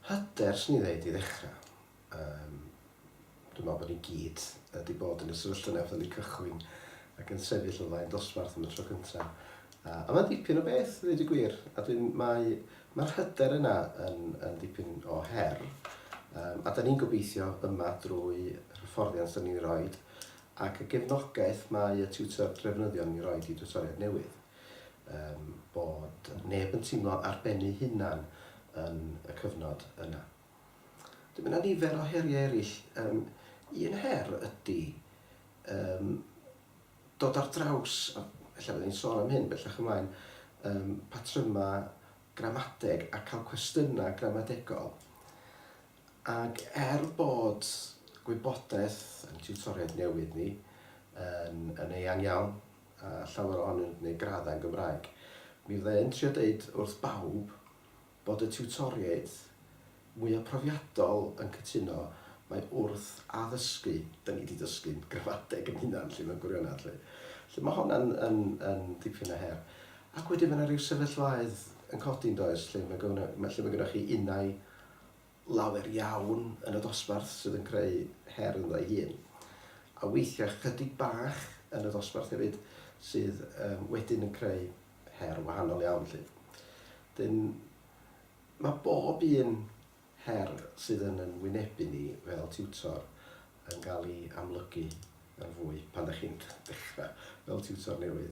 Hyder sy'n ei ddeud i ddechrau. Dwi'n meddwl bod ni gyd wedi bod yn y sefyllfa neu oedd ni cychwyn ac yn sefyll o flaen dosbarth yn y tro cyntaf. A mae'n dipyn o beth, ddweud y gwir. A mae'r hyder yna yn dipyn o her. A da ni'n gobeithio yma drwy hyfforddiant da ni'n rhoi ac y gefnogaeth mae y tiwtor drefnyddion ni'n rhoi i tiwtoriaid newydd. Bod neb yn teimlo arbennu hunan yn y cyfnod yna. Dwi'n mynd â nifer o heriau eraill. Un her ydy dod ar draws, efallai byddwn ni'n sôn am hyn bellach ymlaen, patrymau gramadeg a cael cwestiynau gramadegol. Ac bod gwybodaeth yn tiwtoriaid newydd ni yn eang iawn, a llawer ohonyn nhw'n gwneud graddau yn Gymraeg, mi fyddai'n trio deud wrth bawb bod y tiwtoriaid mwy o profiadol yn cytuno mae wrth addysgu, da ni wedi dysgu'n gramadeg yn hunan, lle mae'n gwirionedd. Lle mae hwnna'n dipyn o her. Ac wedyn mae yna ryw sefyllfaoedd yn codi'n does, lle mae gennych chi unau lawer iawn yn y dosbarth sydd yn creu her yn ei hun. A weithiau chydig bach yn y dosbarth hefyd sydd wedyn yn creu her wahanol iawn. Mae bob un her sydd yn wynebu ni fel tiwtor yn cael ei amlygu yn fwy pan da chi'n dechrau fel tiwtor newydd.